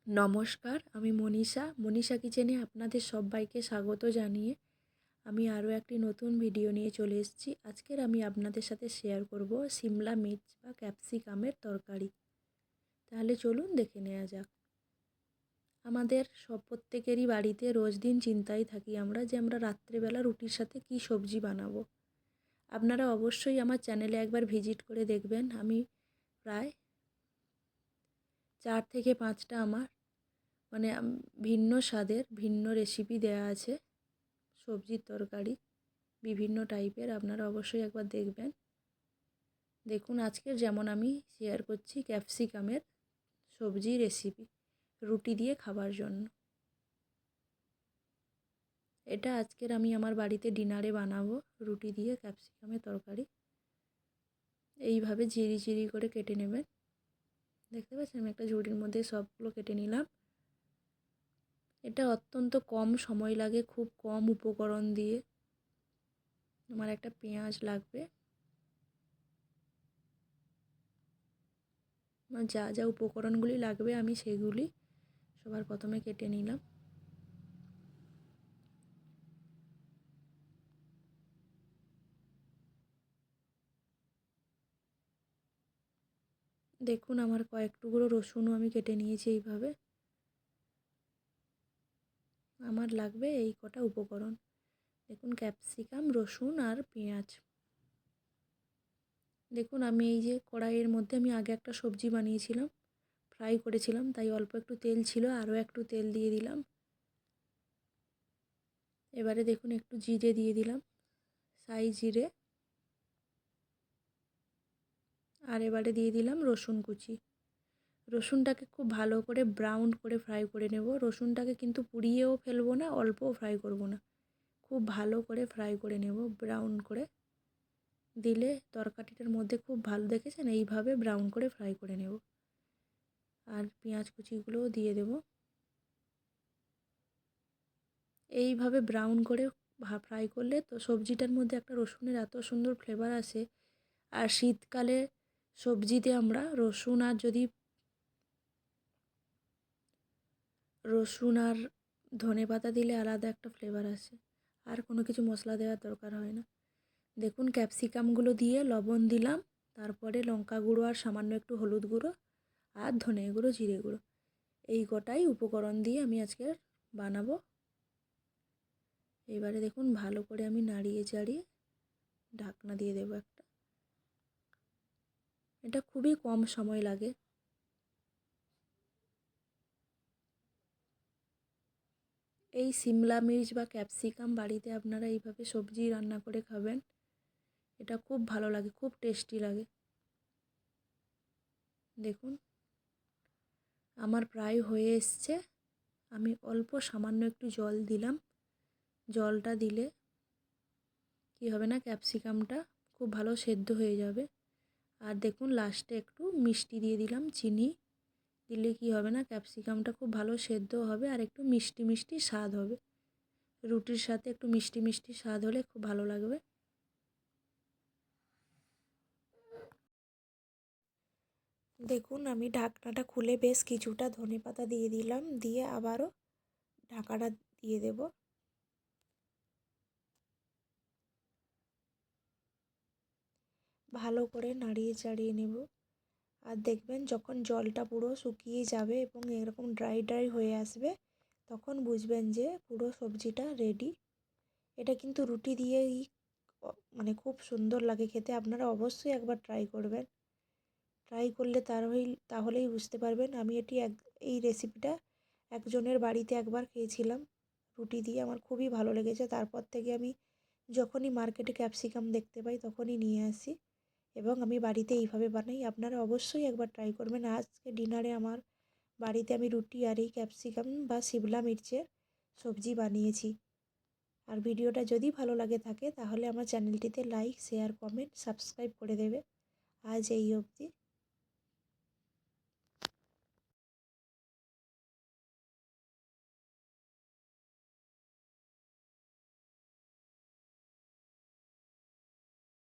নমস্কার, আমি মনীষা কিচেনে আপনাদের সবাইকে স্বাগত জানিয়ে আমি আরও একটি নতুন ভিডিও নিয়ে চলে এসেছি। আজকের আমি আপনাদের সাথে শেয়ার করব সিমলা মির্চ বা ক্যাপসিকামের তরকারি। তাহলে চলুন দেখে নেওয়া যাক। আমাদের প্রত্যেকেরই বাড়িতে রোজ দিন চিন্তায় থাকি আমরা যে আমরা রাত্রেবেলা রুটির সাথে কি সবজি বানাবো। আপনারা অবশ্যই আমার চ্যানেলে একবার ভিজিট করে দেখবেন। আমি প্রায় 4 থেকে 5টা আমার ভিন্ন স্বাদের ভিন্ন রেসিপি দেয়া আছে সবজির তরকারি বিভিন্ন টাইপের। আপনারা অবশ্যই একবার দেখবেন। দেখুন, আজকের যেমন আমি শেয়ার করছি ক্যাপসিকামের সবজি রেসিপি রুটি দিয়ে খাবার জন্য। এটা আজকের আমি আমার বাড়িতে ডিনারে বানাবো, রুটি দিয়ে ক্যাপসিকামের তরকারি। এইভাবে ঝিরি ঝিরি করে কেটে নেবেন। দেখতে পাচ্ছেন আমি একটা ঝুড়ির মধ্যে সবগুলো কেটে নিলাম। এটা অত্যন্ত কম সময় লাগে, খুব কম উপকরণ দিয়ে। আমার একটা পেঁয়াজ লাগবে। যা যা উপকরণগুলি লাগবে আমি সেগুলি সবার প্রথমে কেটে নিলাম। দেখুন, আমার কয়েক টুকরো রসুনও আমি কেটে নিয়েছি এইভাবে। আমার লাগবে এই কটা উপকরণ। দেখুন, ক্যাপসিকাম, রসুন আর পেঁয়াজ। দেখুন, আমি এই যে কড়াইয়ের মধ্যে আমি আগে একটা সবজি বানিয়েছিলাম, ফ্রাই করেছিলাম, তাই অল্প একটু তেল ছিল, আরও একটু তেল দিয়ে দিলাম। এবারে দেখুন একটু জিরে দিয়ে দিলাম, সাই জিরে। আর এবারে দিয়ে দিলাম রসুন কুচি। রসুনটাকে খুব ভালো করে ব্রাউন করে ফ্রাই করে নেব। রসুনটাকে কিন্তু পুড়িয়েও ফেলবো না, অল্পও ফ্রাই করব না, খুব ভালো করে ফ্রাই করে নেব। ব্রাউন করে দিলে তরকারিটার মধ্যে খুব ভালো, দেখেছেন এইভাবে ব্রাউন করে ফ্রাই করে নেব। আর পেঁয়াজ কুচিগুলোও দিয়ে দেব। এইভাবে ব্রাউন করে ফ্রাই করলে তো সবজিটার মধ্যে একটা রসুনের এত সুন্দর ফ্লেভার আসে। আর শীতকালে সবজিতে আমরা রসুন আর ধনেপাতা দিলে আলাদা একটা ফ্লেভার আসে। আর কোনো কিছু মশলা দেওয়ার দরকার হয় না। দেখুন, ক্যাপসিকামগুলো দিয়ে লবণ দিলাম, তারপরে লঙ্কা গুঁড়ো আর সামান্য একটু হলুদ গুঁড়ো আর ধনে গুঁড়ো, জিরে গুঁড়ো, এই কটাই উপকরণ দিয়ে আমি আজকে বানাবো। এবারে দেখুন ভালো করে আমি নাড়িয়ে চাড়িয়ে ঢাকনা দিয়ে দেবো একটা। এটা খুবই কম সময় লাগে। এই সিমলা মির্চ বা ক্যাপসিকাম বাড়িতে আপনারা এইভাবে সবজি রান্না করে খাবেন, এটা খুব ভালো লাগে, খুব টেস্টি লাগে। দেখুন আমার প্রায় হয়ে এসছে। আমি অল্প সামান্য একটু জল দিলাম। জলটা দিলে কি হবে না, ক্যাপসিকামটা খুব ভালো সেদ্ধ হয়ে যাবে। আর দেখুন লাস্টে একটু মিষ্টি দিয়ে দিলাম, চিনি দিলে কি হবে না, ক্যাপসিকামটা খুব ভালো সেদ্ধ হবে আর একটু মিষ্টি মিষ্টি স্বাদ হবে। রুটির সাথে একটু মিষ্টি মিষ্টি স্বাদ হলে খুব ভালো লাগবে। দেখুন আমি ঢাকনাটা খুলে বেশ কিছুটা ধনেপাতা দিয়ে দিলাম, দিয়ে আবারও ঢাকাটা দিয়ে দেব। ভালো করে নাড়িয়ে চাড়িয়ে নেব। আর দেখবেন যখন জলটা পুরো শুকিয়ে যাবে এবং এরকম ড্রাই ড্রাই হয়ে আসবে, তখন বুঝবেন যে পুরো সবজিটা রেডি। এটা কিন্তু রুটি দিয়েই খুব সুন্দর লাগে খেতে। আপনারা অবশ্যই একবার ট্রাই করবেন। ট্রাই করলে তাহলেই বুঝতে পারবেন। আমি এই রেসিপিটা একজনের বাড়িতে একবার খেয়েছিলাম রুটি দিয়ে, আমার খুবই ভালো লেগেছে। তারপর থেকে আমি যখনই মার্কেটে ক্যাপসিকাম দেখতে পাই তখনই নিয়ে আসি এবং আমি বাড়িতে এইভাবে বানাই। আপনারা অবশ্যই একবার ট্রাই করবেন। আজকে ডিনারে আমার বাড়িতে আমি রুটি আর এই ক্যাপসিকাম বা সিমলা মির্চের সবজি বানিয়েছি। আর ভিডিওটা যদি ভালো লাগে থাকে তাহলে আমার চ্যানেলটিতে লাইক, শেয়ার, কমেন্ট, সাবস্ক্রাইব করে দেবে। আজ এই অবধি।